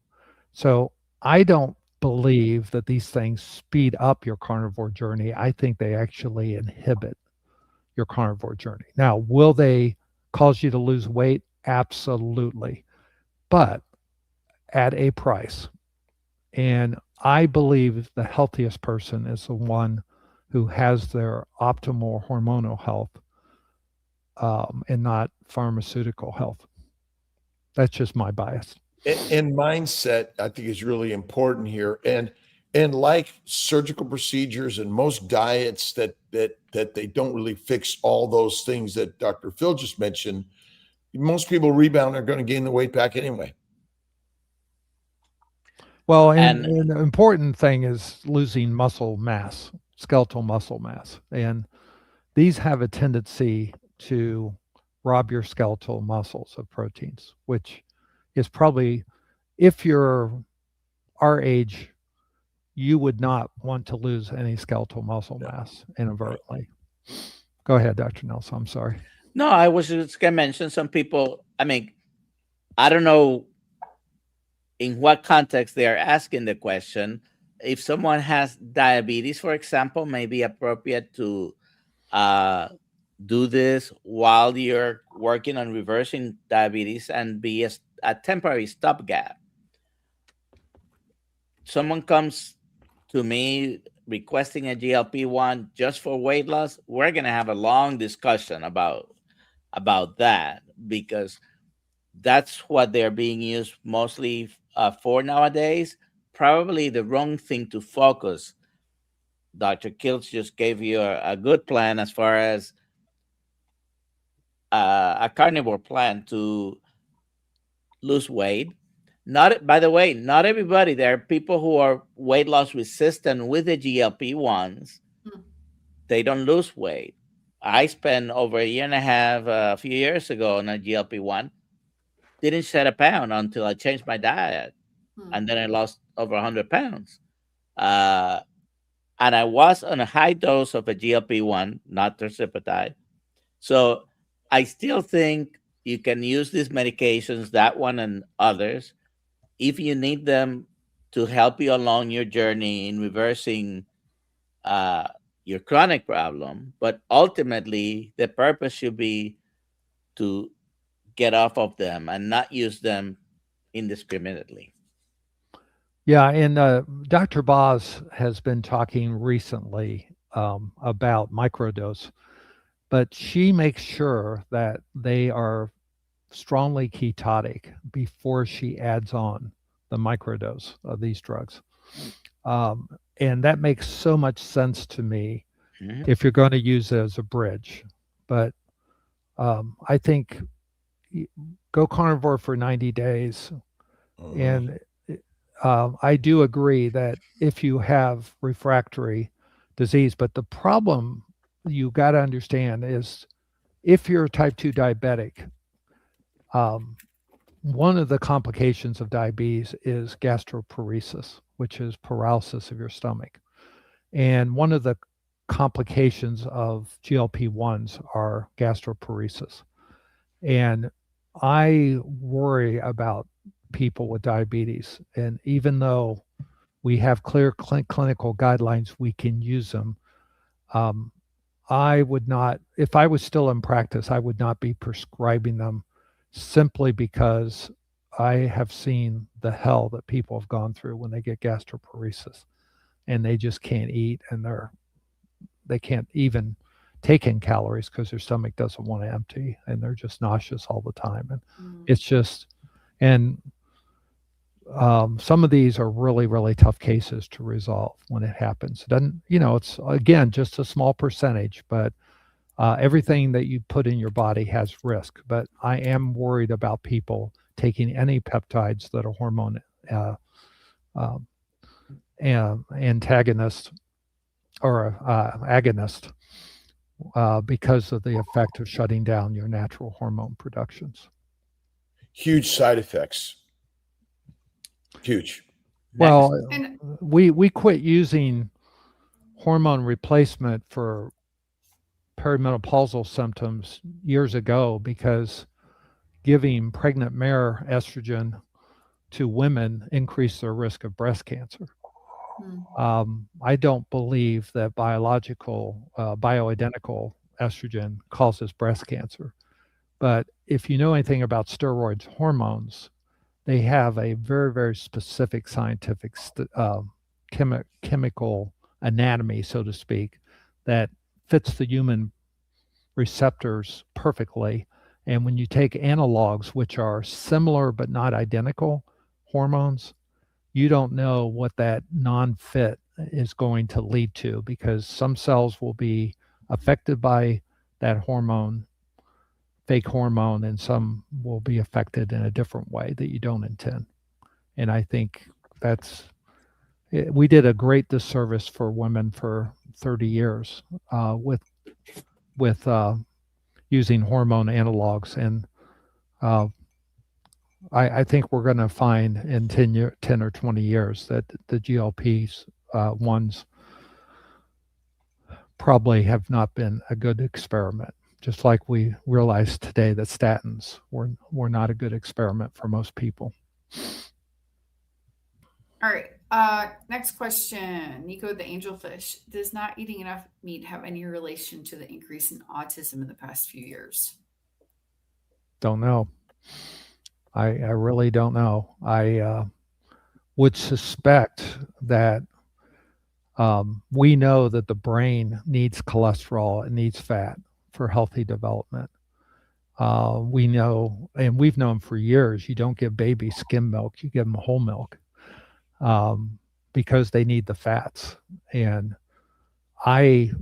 So I don't believe that these things speed up your carnivore journey. I think they actually inhibit your carnivore journey. Now, will they cause you to lose weight? Absolutely. But at a price. And I believe the healthiest person is the one who has their optimal hormonal health and not pharmaceutical health. That's just my bias. And mindset, I think, is really important here. And like surgical procedures and most diets that they don't really fix all those things that Dr. Phil just mentioned, most people rebound are going to gain the weight back anyway. Well, and the important thing is losing muscle mass, skeletal muscle mass. And these have a tendency to rob your skeletal muscles of proteins, which is probably, if you're our age, you would not want to lose any skeletal muscle mass inadvertently. Go ahead, Dr. Nelson. I'm sorry. No, I was just going to mention some people. I mean, I don't know in what context they are asking the question. If someone has diabetes, for example, may be appropriate to do this while you're working on reversing diabetes and be a temporary stopgap. Someone comes to me requesting a GLP-1 just for weight loss, we're going to have a long discussion about that, because that's what they're being used mostly for nowadays. Probably the wrong thing to focus. Dr. Kiltz just gave you a good plan as far as a carnivore plan to lose weight. Not, by the way, not everybody. There are people who are weight loss resistant with the GLP-1s. They don't lose weight. I spent over a year and a half, a few years ago, on a GLP-1. Didn't shed a pound until I changed my diet. And then I lost over 100 pounds. And I was on a high dose of a GLP-1, not tirzepatide. So I still think you can use these medications, that one and others, if you need them to help you along your journey in reversing your chronic problem. But ultimately, the purpose should be to get off of them and not use them indiscriminately. Yeah, and Dr. Boz has been talking recently about microdose, but she makes sure that they are strongly ketotic before she adds on the microdose of these drugs. And that makes so much sense to me if you're going to use it as a bridge. But I think go carnivore for 90 days. And I do agree that if you have refractory disease, but the problem you got to understand is if you're type 2 diabetic, one of the complications of diabetes is gastroparesis, which is paralysis of your stomach. And one of the complications of GLP-1s are gastroparesis. And I worry about people with diabetes. And even though we have clear clinical guidelines, we can use them. I would not, if I was still in practice, I would not be prescribing them, simply because I have seen the hell that people have gone through when they get gastroparesis and they just can't eat, and they can't even take in calories because their stomach doesn't want to empty, and they're just nauseous all the time. And it's just, and some of these are really, really tough cases to resolve when it happens. It doesn't, it's, again, just a small percentage, but everything that you put in your body has risk. But I am worried about people taking any peptides that are hormone antagonist or agonist because of the effect of shutting down your natural hormone productions. Huge side effects. Huge. Well, And we quit using hormone replacement for perimenopausal symptoms years ago because giving pregnant mare estrogen to women increased their risk of breast cancer. I don't believe that biological, bioidentical estrogen causes breast cancer. But if you know anything about steroids hormones, they have a very, very specific scientific chemical anatomy, so to speak, that fits the human receptors perfectly. And when you take analogs, which are similar but not identical hormones, you don't know what that non-fit is going to lead to, because some cells will be affected by that hormone, fake hormone, and some will be affected in a different way that you don't intend. And I think we did a great disservice for women for 30 years with using hormone analogs. And I think we're going to find in 10 or 20 years that the GLPs ones probably have not been a good experiment. Just like we realize today that statins were not a good experiment for most people. all right. Next question. Nico the Angelfish. Does not eating enough meat have any relation to the increase in autism in the past few years? Don't know. I really don't know. I would suspect that we know that the brain needs cholesterol, it needs fat for healthy development. We know, and we've known for years, you don't give babies skim milk, you give them whole milk because they need the fats. And I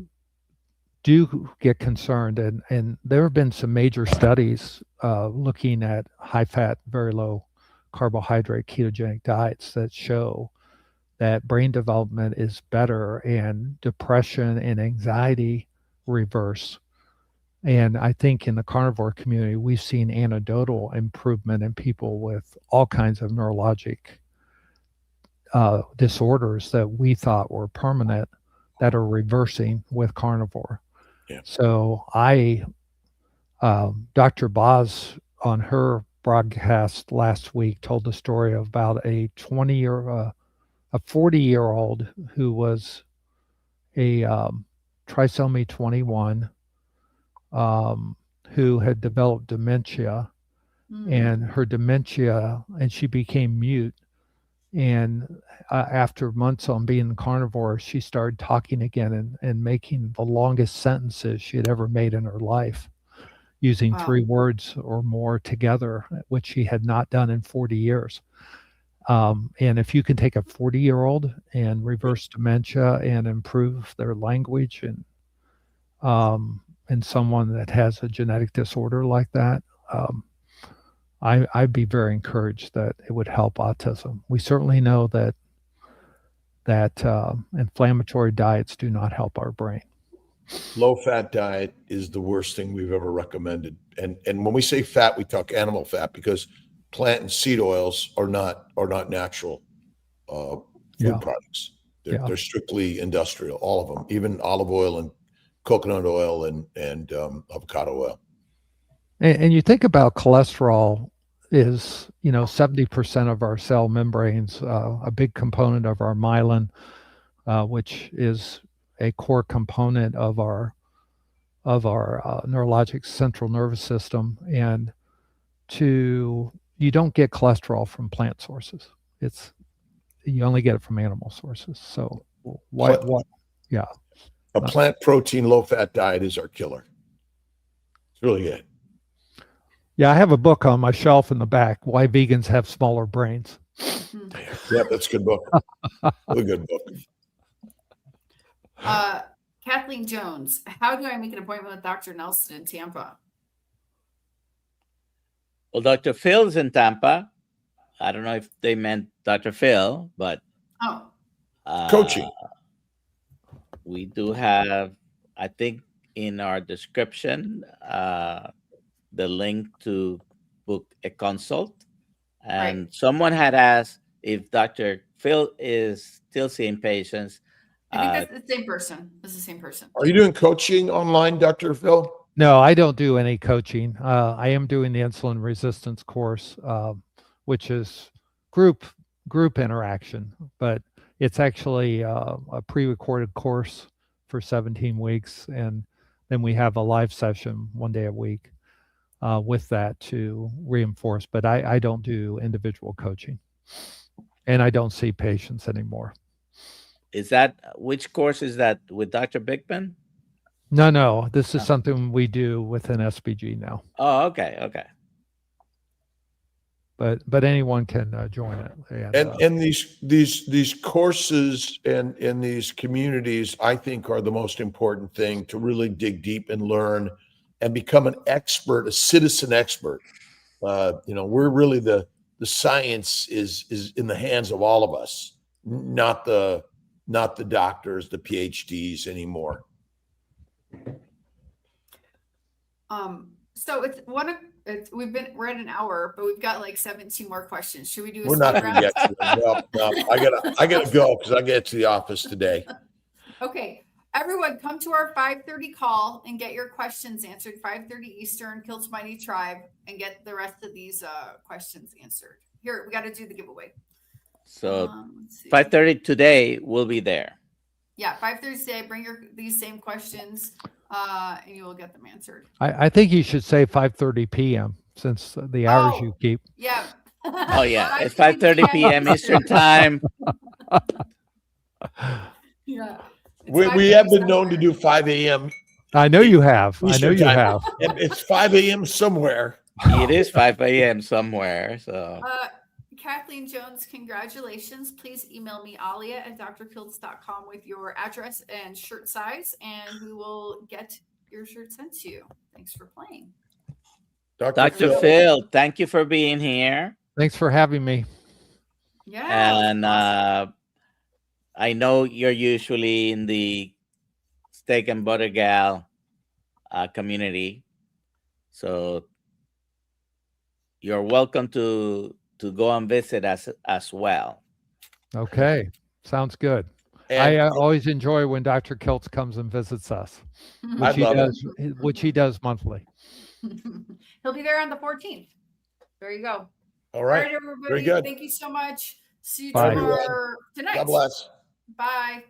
do get concerned, and there have been some major studies looking at high fat, very low carbohydrate ketogenic diets that show that brain development is better and depression and anxiety reverse. And I think in the carnivore community, we've seen anecdotal improvement in people with all kinds of neurologic disorders that we thought were permanent that are reversing with carnivore. Yeah. So Dr. Boz on her broadcast last week told the story about a 40-year-old who was a trisomy 21 who had developed dementia, and her dementia, and she became mute. And after months on being carnivore, she started talking again and making the longest sentences she had ever made in her life, using 3 words or more together, which she had not done in 40 years. And if you can take a 40-year-old and reverse dementia and improve their language, and someone that has a genetic disorder like that, I'd be very encouraged that it would help autism. We certainly know that inflammatory diets do not help our brain. Low-fat diet is the worst thing we've ever recommended. And when we say fat, we talk animal fat, because plant and seed oils are not natural food products. They're strictly industrial, all of them, even olive oil and coconut oil and avocado oil. And you think about cholesterol, is, 70% of our cell membranes, a big component of our myelin, which is a core component of our neurologic central nervous system. And you don't get cholesterol from plant sources. You only get it from animal sources. So what? Yeah. A plant protein, low fat diet is our killer. It's really good. Yeah, I have a book on my shelf in the back, Why Vegans Have Smaller Brains. Yeah, that's a good book. Really good book. Kathleen Jones, how do I make an appointment with Dr. Nelson in Tampa? Well, Dr. Phil's in Tampa. I don't know if they meant Dr. Phil, but coaching. We do have, I think, in our description, the link to book a consult. And someone had asked if Dr. Phil is still seeing patients. I think that's the same person. It's the same person. Are you doing coaching online, Dr. Phil? No, I don't do any coaching. I am doing the insulin resistance course, which is group interaction, but it's actually a pre-recorded course for 17 weeks. And then we have a live session 1 day a week with that to reinforce. But I don't do individual coaching, and I don't see patients anymore. Which course is that, with Dr. Bickman? No, this is something we do within SBG now. Oh, okay. But anyone can join it. And these courses and these communities, I think, are the most important thing to really dig deep and learn and become an expert, a citizen expert. We're really the science is in the hands of all of us, not the doctors, the PhDs anymore. So we're at an hour, but we've got like 17 more questions. Should we do a We're not speed going round? to get to them. No, I gotta go because I get to the office today. Okay, everyone, come to our 5:30 call and get your questions answered. 5:30 Eastern, Kiltz Mighty Tribe, and get the rest of these questions answered. Here, we got to do the giveaway. So 5:30 today, we'll be there. Yeah, 5:30 today. Bring these same questions, and you will get them answered. I think you should say 5:30 p.m. since the hours you keep. Yeah. Oh yeah, it's 5:30 p.m. Eastern time. Yeah. We have been known to do 5 a.m. I know you have. Eastern time. It's 5 a.m. somewhere. It is 5 a.m. somewhere. So. Kathleen Jones, congratulations. Please email me, alia@drkiltz.com, with your address and shirt size, and we will get your shirt sent to you. Thanks for playing. Dr. Phil, thank you for being here. Thanks for having me. Yeah. And I know you're usually in the steak and butter gal community, so you're welcome to go and visit us as well. Okay, sounds good. I always enjoy when Dr. Kiltz comes and visits us, which he does monthly. He'll be there on the 14th. There you go. All right, everybody. Very good. Thank you so much. See you Bye. tomorrow tonight. God bless. Bye.